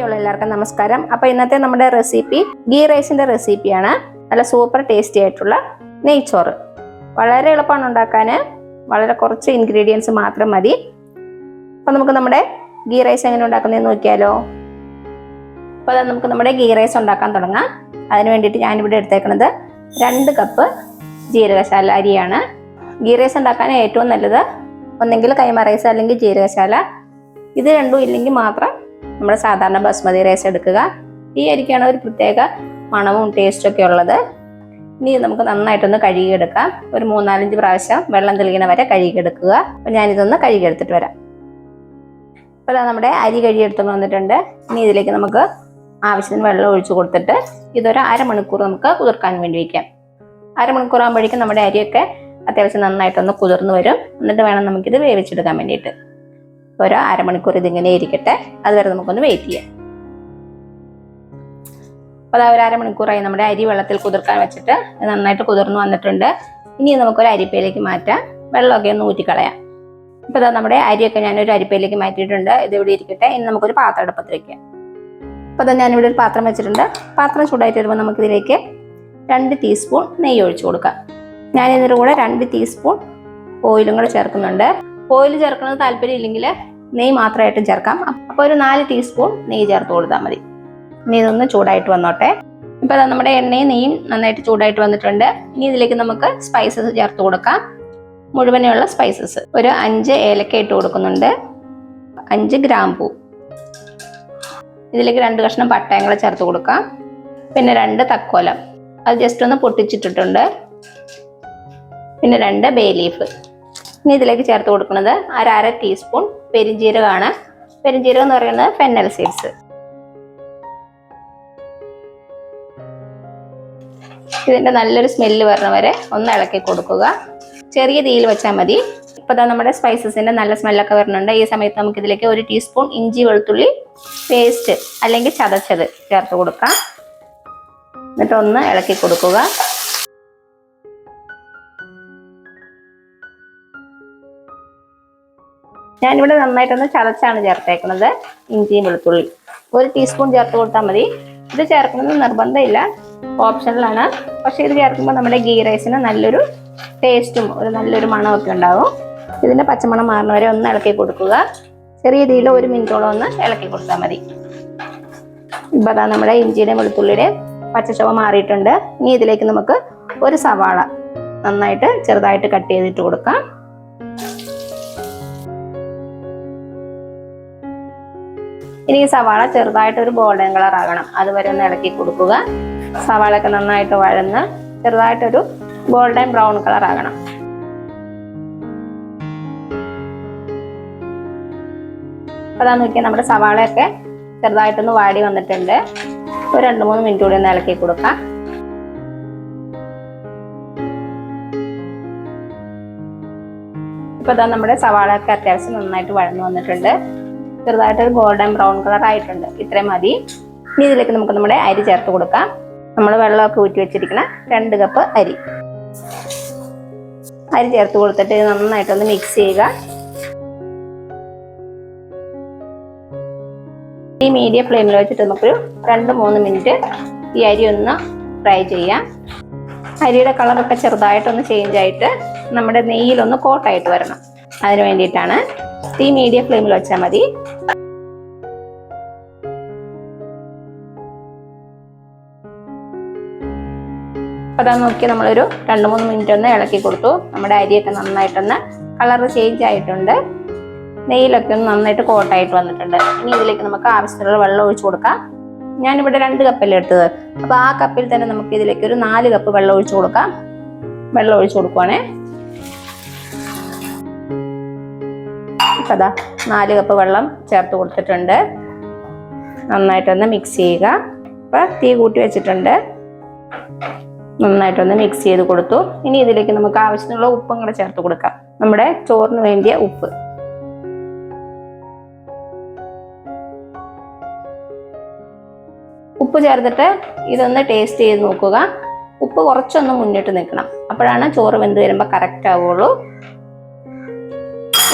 Hi എല്ലാവർക്കും നമസ്കാരം. അപ്പോൾ ഇന്നത്തെ നമ്മുടെ റെസിപ്പി ഗീ റൈസിന്റെ റെസിപ്പിയാണ്. നല്ല സൂപ്പർ ടേസ്റ്റി ആയിട്ടുള്ള നെയ്ച്ചോറ്. വളരെ എളുപ്പമാണ് ഉണ്ടാക്കാൻ, വളരെ കുറച്ച് ഇൻഗ്രീഡിയൻസ് മാത്രം മതി. അപ്പോൾ നമുക്ക് നമ്മുടെ ഗീ റൈസ് എങ്ങനെ ഉണ്ടാക്കുന്നതെന്ന് നോക്കിയാലോ. അപ്പോൾ നമുക്ക് നമ്മുടെ ഗീ റൈസ് ഉണ്ടാക്കാൻ തുടങ്ങാം. അതിന് വേണ്ടിയിട്ട് ഞാനിവിടെ എടുത്തേക്കുന്നത് 2 കപ്പ് ജീരകശാല അരിയാണ്. ഗീ റൈസ് ഉണ്ടാക്കാൻ ഏറ്റവും നല്ലത് ഒന്നെങ്കിൽ കൈമ റൈസ് അല്ലെങ്കിൽ ജീരകശാല. ഇത് രണ്ടും ഇല്ലെങ്കിൽ മാത്രം നമ്മുടെ സാധാരണ ബസ്മതി റൈസ് എടുക്കുക. ഈ അരിക്കാണ് ഒരു പ്രത്യേക മണവും ടേസ്റ്റും ഒക്കെ ഉള്ളത്. ഇനി നമുക്ക് നന്നായിട്ടൊന്ന് കഴുകിയെടുക്കാം. ഒരു 3-4 പ്രാവശ്യം വെള്ളം തെളിയണ വരെ കഴുകിയെടുക്കുക. അപ്പം ഞാനിതൊന്ന് കഴുകിയെടുത്തിട്ട് വരാം. അപ്പോൾ നമ്മുടെ അരി കഴുകിയെടുത്ത് വന്നിട്ടുണ്ട്. ഇനി ഇതിലേക്ക് നമുക്ക് ആവശ്യത്തിന് വെള്ളം ഒഴിച്ചു കൊടുത്തിട്ട് ഇതൊരു അരമണിക്കൂർ നമുക്ക് കുതിർക്കാൻ വേണ്ടി വയ്ക്കാം. അരമണിക്കൂർ ആകുമ്പോഴേക്കും നമ്മുടെ അരിയൊക്കെ അത്യാവശ്യം നന്നായിട്ടൊന്ന് കുതിർന്ന് വരും. എന്നിട്ട് വേണം നമുക്കിത് വേവിച്ചെടുക്കാൻ വേണ്ടിയിട്ട്. ഒരു അരമണിക്കൂർ ഇതിങ്ങനെ ഇരിക്കട്ടെ, അതുവരെ നമുക്കൊന്ന് വെയിറ്റ് ചെയ്യാം. അപ്പോൾ ഒരു അരമണിക്കൂറായി നമ്മുടെ അരി വെള്ളത്തിൽ കുതിർക്കാൻ വെച്ചിട്ട് നന്നായിട്ട് കുതിർന്ന് വന്നിട്ടുണ്ട്. ഇനി നമുക്കൊരു അരിപ്പയിലേക്ക് മാറ്റാം. വെള്ളമൊക്കെ ഒന്ന് ഊറ്റിക്കളയാം. ഇപ്പോൾ നമ്മുടെ അരിയൊക്കെ ഞാനൊരു അരിപ്പയിലേക്ക് മാറ്റിയിട്ടുണ്ട്. ഇതിവിടെ ഇരിക്കട്ടെ. ഇനി നമുക്കൊരു പാത്രം അടുപ്പത്ത് വയ്ക്കാം. അപ്പോൾ ഞാനിവിടെ ഒരു പാത്രം വെച്ചിട്ടുണ്ട്. പാത്രം ചൂടായിട്ട് വരുമ്പോൾ നമുക്കിതിലേക്ക് 2 ടീസ്പൂൺ നെയ്യ് ഒഴിച്ചു കൊടുക്കാം. ഞാനിതിൻ്റെ കൂടെ 2 ടീസ്പൂൺ ഓയിലും കൂടെ ചേർക്കുന്നുണ്ട്. ഓയിൽ ചേർക്കുന്നത് താല്പര്യം ഇല്ലെങ്കിൽ നെയ്യ് മാത്രമായിട്ട് ചേർക്കാം. അപ്പോൾ ഒരു 4 ടീസ്പൂൺ നെയ്യ് ചേർത്ത് കൊടുത്താൽ മതി. ഇനി ഇതൊന്ന് ചൂടായിട്ട് വന്നോട്ടെ. ഇപ്പോൾ നമ്മുടെ എണ്ണയും നെയ്യും നന്നായിട്ട് ചൂടായിട്ട് വന്നിട്ടുണ്ട്. ഇനി ഇതിലേക്ക് നമുക്ക് സ്പൈസസ് ചേർത്ത് കൊടുക്കാം. മുഴുവനുള്ള സ്പൈസസ് ഒരു 5 ഏലക്ക ഇട്ട് കൊടുക്കുന്നുണ്ട്, 5 ഗ്രാമ്പൂ. ഇതിലേക്ക് 2 കഷ്ണം പട്ടയും കൂടെ ചേർത്ത് കൊടുക്കാം. പിന്നെ 2 തക്കോലം, അത് ജസ്റ്റ് ഒന്ന് പൊട്ടിച്ചിട്ടിട്ടുണ്ട്. പിന്നെ 2 ബേ ലീഫ്. ഇനി ഇതിലേക്ക് ചേർത്ത് കൊടുക്കുന്നത് അര ടീസ്പൂൺ പെരിഞ്ജീരകമാണ്. പെരിഞ്ജീരകം എന്ന് പറയുന്നത് ഫെന്നൽ സീഡ്സ്. ഇതിൻ്റെ നല്ലൊരു സ്മെല്ല് വരണ വരെ ഒന്ന് ഇളക്കി കൊടുക്കുക. ചെറിയ തീയിൽ വെച്ചാൽ മതി. ഇപ്പോൾ നമ്മുടെ സ്പൈസസിൻ്റെ നല്ല സ്മെല്ലൊക്കെ വരുന്നുണ്ട്. ഈ സമയത്ത് നമുക്ക് ഇതിലേക്ക് 1 ടീസ്പൂൺ ഇഞ്ചി വെളുത്തുള്ളി പേസ്റ്റ് അല്ലെങ്കിൽ ചതച്ചത് ചേർത്ത് കൊടുക്കാം. എന്നിട്ട് ഒന്ന് ഇളക്കി കൊടുക്കുക. ഞാനിവിടെ നന്നായിട്ടൊന്ന് ചതച്ചാണ് ചേർത്തേക്കുന്നത്. ഇഞ്ചിയും വെളുത്തുള്ളി 1 ടീസ്പൂൺ ചേർത്ത് കൊടുത്താൽ മതി. ഇത് ചേർക്കുന്നത് നിർബന്ധമില്ല, ഓപ്ഷണലാണ്. പക്ഷേ ഇത് ചേർക്കുമ്പോൾ നമ്മുടെ ഗീ റൈസിന് നല്ലൊരു ടേസ്റ്റും നല്ലൊരു മണമൊക്കെ ഉണ്ടാവും. ഇതിൻ്റെ പച്ചമണം മാറുന്നവരെ ഒന്ന് ഇളക്കി കൊടുക്കുക. ചെറിയ തീയിൽ 1 മിനിറ്റോളം ഒന്ന് ഇളക്കി കൊടുത്താൽ മതി. ഇപ്പോൾ നമ്മുടെ ഇഞ്ചിയുടെയും വെളുത്തുള്ളിയുടെയും പച്ചച്ചുവ മാറിയിട്ടുണ്ട്. ഇനി ഇതിലേക്ക് നമുക്ക് ഒരു സവാള നന്നായിട്ട് ചെറുതായിട്ട് കട്ട് ചെയ്തിട്ട് കൊടുക്കാം. ഇനി ഈ സവാള ചെറുതായിട്ടൊരു ഗോൾഡൻ കളർ ആകണം, അതുവരെ ഒന്ന് ഇളക്കി കൊടുക്കുക. സവാളയൊക്കെ നന്നായിട്ട് വഴന്ന് ചെറുതായിട്ടൊരു ഗോൾഡൻ ബ്രൗൺ കളർ ആകണം. അപ്പോൾ നോക്കിയാൽ നമ്മുടെ സവാളയൊക്കെ ചെറുതായിട്ടൊന്ന് വാടി വന്നിട്ടുണ്ട്. ഒരു 2-3 മിനിറ്റ് കൂടി ഒന്ന് ഇളക്കി കൊടുക്കാം. ഇപ്പോൾ നമ്മുടെ സവാളയൊക്കെ അത്യാവശ്യം നന്നായിട്ട് വഴന്ന് വന്നിട്ടുണ്ട്. ചെറുതായിട്ടൊരു ഗോൾഡൻ ബ്രൗൺ കളർ ആയിട്ടുണ്ട്. ഇത്രയും മതി. ഇനി ഇതിലേക്ക് നമുക്ക് നമ്മുടെ അരി ചേർത്ത് കൊടുക്കാം. നമ്മൾ വെള്ളമൊക്കെ ഊറ്റി വെച്ചിരിക്കുന്ന 2 കപ്പ് അരി ചേർത്ത് കൊടുത്തിട്ട് നന്നായിട്ടൊന്ന് മിക്സ് ചെയ്യുക. ഈ മീഡിയം ഫ്ലെയിമിൽ വെച്ചിട്ട് നമുക്കൊരു 2-3 മിനിറ്റ് ഈ അരി ഒന്ന് ഫ്രൈ ചെയ്യാം. അരിയുടെ കളറൊക്കെ ചെറുതായിട്ടൊന്ന് ചേഞ്ച് ആയിട്ട് നമ്മുടെ നെയ്യിലൊന്ന് കോട്ടായിട്ട് വരണം. അതിന് വേണ്ടിയിട്ടാണ്. തീ മീഡിയം ഫ്ലെയിമിൽ വെച്ചാൽ മതി. അപ്പോൾ നോക്കി നമ്മളൊരു 2-3 മിനിറ്റ് ഒന്ന് ഇളക്കി കൊടുത്തു. നമ്മുടെ അരിയൊക്കെ നന്നായിട്ടൊന്ന് കളർ ചേഞ്ച് ആയിട്ടുണ്ട്. നെയ്യിലൊക്കെ ഒന്ന് നന്നായിട്ട് കോട്ടായിട്ട് വന്നിട്ടുണ്ട്. ഇനി ഇതിലേക്ക് നമുക്ക് ആവശ്യത്തിനുള്ള വെള്ളം ഒഴിച്ചു കൊടുക്കാം. ഞാനിവിടെ 2 കപ്പല്ലേ എടുത്തത്. അപ്പോൾ ആ കപ്പിൽ തന്നെ നമുക്ക് ഇതിലേക്ക് ഒരു 4 കപ്പ് വെള്ളം ഒഴിച്ചു കൊടുക്കാം. വെള്ളം ഒഴിച്ചു കൊടുക്കുവാണേ. അപ്പോൾ 4 കപ്പ് വെള്ളം ചേർത്ത് കൊടുത്തിട്ടുണ്ട്. നന്നായിട്ടൊന്ന് മിക്സ് ചെയ്യുക. അപ്പോൾ തീ കൂട്ടി വെച്ചിട്ടുണ്ട്. നന്നായിട്ടൊന്ന് മിക്സ് ചെയ്ത് കൊടുത്തു. ഇനി ഇതിലേക്ക് നമുക്ക് ആവശ്യത്തിനുള്ള ഉപ്പും കൂടെ ചേർത്ത് കൊടുക്കാം. നമ്മുടെ ചോറിന് വേണ്ടിയ ഉപ്പ്. ഉപ്പ് ചേർത്തിട്ട് ഇതൊന്ന് ടേസ്റ്റ് ചെയ്ത് നോക്കുക. ഉപ്പ് കുറച്ചൊന്ന് മുന്നിട്ട് നിൽക്കണം, അപ്പോഴാണ് ചോറ് വെന്ത് വരുമ്പോൾ കറക്റ്റ് ആവുള്ളൂ.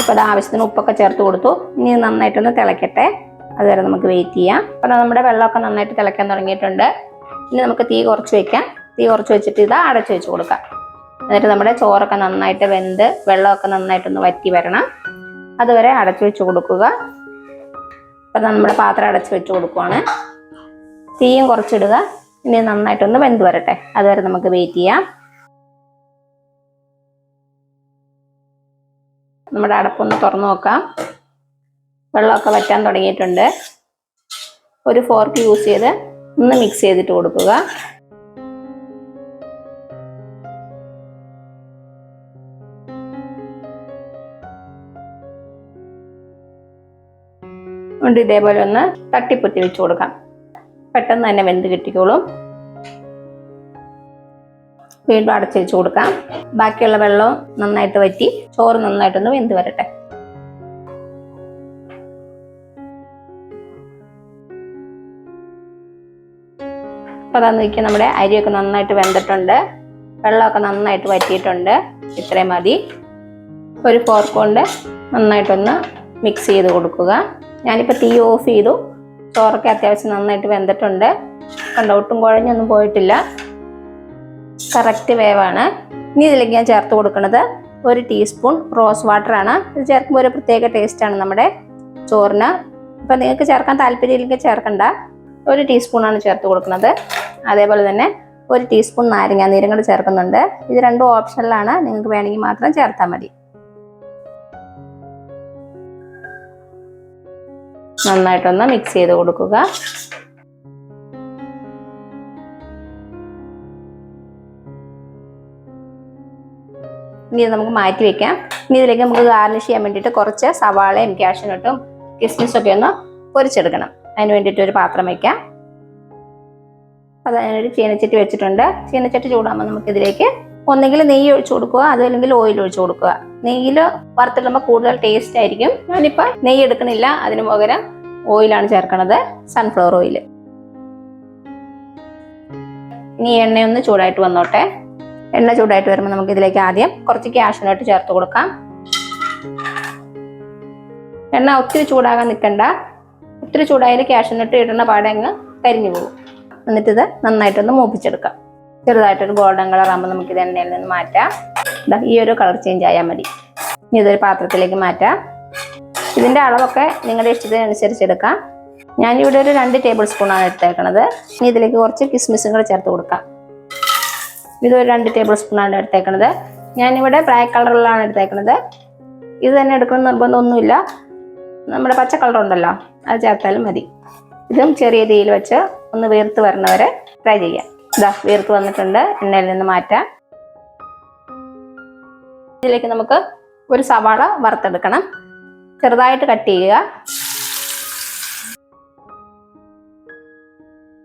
ഇപ്പോൾ ആവശ്യത്തിന് ഉപ്പൊക്കെ ചേർത്ത് കൊടുത്തു. ഇനി നന്നായിട്ടൊന്ന് തിളയ്ക്കട്ടെ. അതുവരെ നമുക്ക് വെയിറ്റ് ചെയ്യാം. അപ്പോൾ നമ്മുടെ വെള്ളമൊക്കെ നന്നായിട്ട് തിളയ്ക്കാൻ തുടങ്ങിയിട്ടുണ്ട്. ഇനി നമുക്ക് തീ കുറച്ച് വെക്കാം. തീ കുറച്ച് വെച്ചിട്ട് ഇത് അടച്ചു വെച്ച് കൊടുക്കാം. എന്നിട്ട് നമ്മുടെ ചോറൊക്കെ നന്നായിട്ട് വെന്ത് വെള്ളമൊക്കെ നന്നായിട്ടൊന്ന് വറ്റി വരണം. അതുവരെ അടച്ചു വെച്ച് കൊടുക്കുക. അപ്പം നമ്മുടെ പാത്രം അടച്ചു വെച്ച് കൊടുക്കുവാണ്. തീയും കുറച്ചിടുക. ഇനി നന്നായിട്ടൊന്ന് വെന്ത് വരട്ടെ. അതുവരെ നമുക്ക് വെയിറ്റ് ചെയ്യാം. നമ്മുടെ അടപ്പൊന്ന് തുറന്നു നോക്കാം. വെള്ളമൊക്കെ വറ്റാൻ തുടങ്ങിയിട്ടുണ്ട്. ഒരു ഫോർക്ക് യൂസ് ചെയ്ത് ഒന്ന് മിക്സ് ചെയ്തിട്ട് കൊടുക്കുക. ഇതേപോലെ ഒന്ന് തട്ടിപ്പൊത്തി വെച്ച് കൊടുക്കാം. പെട്ടെന്ന് തന്നെ വെന്ത് കിട്ടിക്കോളും. വീണ്ടും അടച്ചു വെച്ച് കൊടുക്കാം. ബാക്കിയുള്ള വെള്ളം നന്നായിട്ട് വറ്റി ചോറ് നന്നായിട്ടൊന്ന് വെന്ത് വരട്ടെ. അപ്പോൾ അതാന്ന് നോക്കിയാൽ നമ്മുടെ അരിയൊക്കെ നന്നായിട്ട് വെന്തിട്ടുണ്ട്. വെള്ളമൊക്കെ നന്നായിട്ട് വറ്റിയിട്ടുണ്ട്. ഇത്രയും മതി. ഒരു ഫോർക്ക് കൊണ്ട് നന്നായിട്ടൊന്ന് മിക്സ് ചെയ്ത് കൊടുക്കുക. ഞാനിപ്പോൾ തീ ഓഫ് ചെയ്തു. ചോറൊക്കെ അത്യാവശ്യം നന്നായിട്ട് വെന്തിട്ടുണ്ട്. കണ്ടോ, ഒട്ടും കുഴഞ്ഞൊന്നും പോയിട്ടില്ല. കറക്റ്റ് വേവാണ്. ഇനി ഇതിലേക്ക് ഞാൻ ചേർത്ത് കൊടുക്കുന്നത് 1 ടീസ്പൂൺ റോസ് വാട്ടറാണ്. ഇത് ചേർക്കുമ്പോൾ ഒരു പ്രത്യേക ടേസ്റ്റാണ് നമ്മുടെ ചോറിന്. ഇപ്പം നിങ്ങൾക്ക് ചേർക്കാൻ താല്പര്യമില്ലെങ്കിൽ ചേർക്കണ്ട. 1 ടീസ്പൂണാണ് ചേർത്ത് കൊടുക്കുന്നത്. അതേപോലെ തന്നെ 1 ടീസ്പൂൺ നാരങ്ങ നീരും കൂടി ചേർക്കുന്നുണ്ട്. ഇത് രണ്ടും ഓപ്ഷനിലാണ്. നിങ്ങൾക്ക് വേണമെങ്കിൽ മാത്രം ചേർത്താൽ മതി. നന്നായിട്ടൊന്ന് മിക്സ് ചെയ്ത് കൊടുക്കുക. ഇനി നമുക്ക് മാറ്റി വെക്കാം. ഇനി ഇതിലേക്ക് നമുക്ക് ഗാർണിഷ് ചെയ്യാൻ വേണ്ടിയിട്ട് കുറച്ച് സവാളയും കാഷ്യൂനട്ടും കിസ്മിസും ഒക്കെ ഒന്ന് പൊരിച്ചെടുക്കണം. അതിന് വേണ്ടിയിട്ട് ഒരു പാത്രം വയ്ക്കാം. അത് അതിനൊരു ചീനച്ചട്ടി വെച്ചിട്ടുണ്ട്. ചീനച്ചട്ടി ചൂടാകുമ്പോൾ നമുക്കിതിലേക്ക് ഒന്നെങ്കിൽ നെയ്യ് ഒഴിച്ചു കൊടുക്കുക, അതല്ലെങ്കിൽ ഓയിൽ ഒഴിച്ചു കൊടുക്കുക. നെയ്യിൽ വറുത്തിടുമ്പോൾ കൂടുതൽ ടേസ്റ്റ് ആയിരിക്കും. ഞാനിപ്പോൾ നെയ്യ് എടുക്കണില്ല. അതിന് പകരം ഓയിലാണ് ചേർക്കണത്, സൺഫ്ലവർ ഓയിൽ. ഇനി എണ്ണയൊന്ന് ചൂടായിട്ട് വന്നോട്ടെ. എണ്ണ ചൂടായിട്ട് വരുമ്പോൾ നമുക്ക് ഇതിലേക്ക് ആദ്യം കുറച്ച് കാഷ്യൂനട്ട് ചേർത്ത് കൊടുക്കാം. എണ്ണ ഒത്തിരി ചൂടാകാൻ നിൽക്കണ്ട. ഒത്തിരി ചൂടായാലും കാഷ്യൂനട്ട് ഇടുന്ന പാടെ അങ്ങ് കരിഞ്ഞു പോകും. എന്നിട്ടിത് നന്നായിട്ടൊന്ന് മൂപ്പിച്ചെടുക്കാം. ചെറുതായിട്ടൊരു ഗോൾഡൻ കളർ ആകുമ്പോൾ നമുക്കിത് എണ്ണയിൽ നിന്ന് മാറ്റാം. ഈ ഒരു കളർ ചേഞ്ച് ആയാൽ മതി. ഇനി ഇതൊരു പാത്രത്തിലേക്ക് മാറ്റാം. ഇതിൻ്റെ അളവൊക്കെ നിങ്ങളുടെ ഇഷ്ടത്തിനനുസരിച്ച് എടുക്കാം. ഞാനിവിടെ ഒരു 2 ടേബിൾ സ്പൂണാണ് എടുത്തേക്കണത്. ഇനി ഇതിലേക്ക് കുറച്ച് കിസ്മിസും കൂടെ ചേർത്ത് കൊടുക്കാം. ഇതൊരു 2 ടേബിൾ സ്പൂണാണ് എടുത്തേക്കണത്. ഞാനിവിടെ ബ്ലാക്ക് കളറിലാണ് എടുത്തേക്കണത്. ഇത് തന്നെ എടുക്കണം നിർബന്ധമൊന്നുമില്ല. നമ്മുടെ പച്ച കളർ ഉണ്ടല്ലോ, അത് ചേർത്താലും മതി. ഇതും ചെറിയ തീയിൽ വെച്ച് ഒന്ന് വീർത്ത് വരണവരെ ഫ്രൈ ചെയ്യാം. ഇതാ വീർത്ത് വന്നിട്ടുണ്ട്. എണ്ണയിൽ നിന്ന് മാറ്റാം. ഇതിലേക്ക് നമുക്ക് ഒരു സവാള വറുത്തെടുക്കണം. ചെറുതായിട്ട് കട്ട് ചെയ്യുക.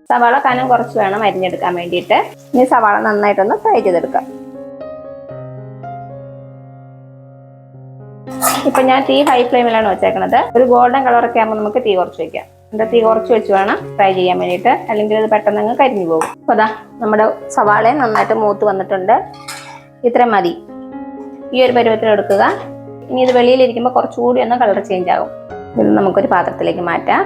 സവാള കനം കുറച്ച് വേണം അരിഞ്ഞെടുക്കാൻ വേണ്ടിയിട്ട്. ഇനി സവാള നന്നായിട്ടൊന്ന് ഫ്രൈ ചെയ്തെടുക്കാം. ഇപ്പൊ ഞാൻ തീ ഹൈ ഫ്ലെയിമിലാണ് വെച്ചേക്കണത്. ഒരു ഗോൾഡൻ കളറൊക്കെ ആകുമ്പോൾ നമുക്ക് തീ കുറച്ച് വെക്കാം. എന്താ തീ കുറച്ച് വെച്ച് വേണം ഫ്രൈ ചെയ്യാൻ വേണ്ടിയിട്ട്, അല്ലെങ്കിൽ ഇത് പെട്ടെന്ന് അങ്ങ് കരിഞ്ഞു പോകും. അപ്പോൾ അതാ നമ്മുടെ സവാളയും നന്നായിട്ട് മൂത്ത് വന്നിട്ടുണ്ട്. ഇത്രയും മതി. ഈ ഒരു പരുവത്തിൽ എടുക്കുക. ഇനി ഇത് വെളിയിലിരിക്കുമ്പോൾ കുറച്ചുകൂടി ഒന്ന് കളർ ചേഞ്ച് ആകും. ഇത് നമുക്കൊരു പാത്രത്തിലേക്ക് മാറ്റാം.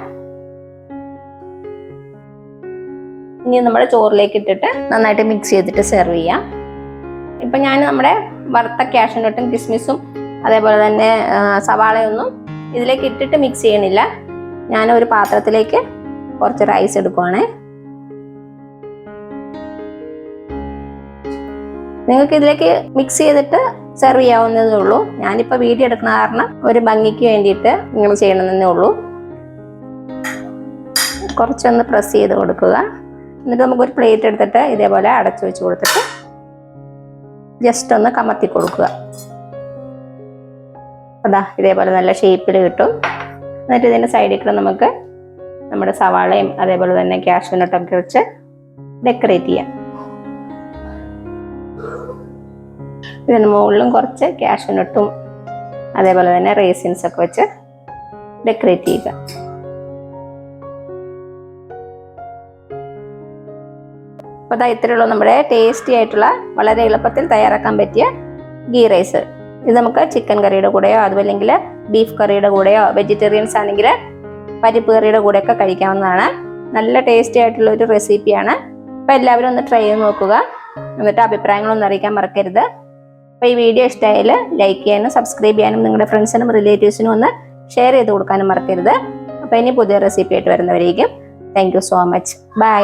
ഇനി നമ്മുടെ ചോറിലേക്ക് ഇട്ടിട്ട് നന്നായിട്ട് മിക്സ് ചെയ്തിട്ട് സെർവ് ചെയ്യാം. ഇപ്പം ഞാൻ നമ്മുടെ വറുത്ത കാഷ്യൂനട്ടും കിസ്മിസും അതേപോലെ തന്നെ സവാളയൊന്നും ഇതിലേക്ക് ഇട്ടിട്ട് മിക്സ് ചെയ്യണില്ല. ഞാൻ ഒരു പാത്രത്തിലേക്ക് കുറച്ച് റൈസ് എടുക്കുവാണേ. നിങ്ങൾക്ക് ഇതിലേക്ക് മിക്സ് ചെയ്തിട്ട് സെർവ് ചെയ്യാവുന്നതേ ഉള്ളൂ. ഞാനിപ്പോൾ വീഡിയോ എടുക്കുന്ന കാരണം ഒരു ഭംഗിക്ക് വേണ്ടിയിട്ട് നിങ്ങൾ ചെയ്യണമെന്നേ ഉള്ളൂ. കുറച്ചൊന്ന് പ്രസ് ചെയ്ത് കൊടുക്കുക. എന്നിട്ട് നമുക്കൊരു പ്ലേറ്റ് എടുത്തിട്ട് ഇതേപോലെ അടച്ചു വെച്ച് കൊടുത്തിട്ട് ജസ്റ്റ് ഒന്ന് കമത്തി കൊടുക്കുക. അതാ ഇതേപോലെ നല്ല ഷേപ്പിൽ കിട്ടും. എന്നിട്ട് ഇതിൻ്റെ സൈഡിൽ കൂടെ നമുക്ക് നമ്മുടെ സവാളയും അതേപോലെ തന്നെ കാഷ്യൂനട്ടൊക്കെ വെച്ച് ഡെക്കറേറ്റ് ചെയ്യാം. ഇതിന് മുകളിലും കുറച്ച് കാഷ്യൂനട്ടും അതേപോലെ തന്നെ റേസിൻസ് ഒക്കെ വെച്ച് ഡെക്കറേറ്റ് ചെയ്യുക. അപ്പോൾ അതാ ഇത്രയുള്ളൂ നമ്മുടെ ടേസ്റ്റി ആയിട്ടുള്ള വളരെ എളുപ്പത്തിൽ തയ്യാറാക്കാൻ പറ്റിയ ഗീ റൈസ്. ഇത് നമുക്ക് ചിക്കൻ കറിയുടെ കൂടെയോ അതുമല്ലെങ്കിൽ ബീഫ് കറിയുടെ കൂടെയോ, വെജിറ്റേറിയൻസ് ആണെങ്കിൽ പരിപ്പ് കറിയുടെ കൂടെയൊക്കെ കഴിക്കാവുന്നതാണ്. നല്ല ടേസ്റ്റി ആയിട്ടുള്ള ഒരു റെസിപ്പിയാണ്. അപ്പോൾ എല്ലാവരും ഒന്ന് ട്രൈ ചെയ്ത് നോക്കുക. എന്നിട്ട് അഭിപ്രായങ്ങളൊന്നും അറിയിക്കാൻ മറക്കരുത്. അപ്പോൾ ഈ വീഡിയോ ഇഷ്ടമായാൽ ലൈക്ക് ചെയ്യാനും സബ്സ്ക്രൈബ് ചെയ്യാനും നിങ്ങളുടെ ഫ്രണ്ട്സിനും റിലേറ്റീവ്സിനും ഒന്ന് ഷെയർ ചെയ്ത് കൊടുക്കാനും മറക്കരുത്. അപ്പോൾ ഇനി പുതിയ റെസിപ്പി ആയിട്ട് വരുന്നവരേക്കും thank you so much. By.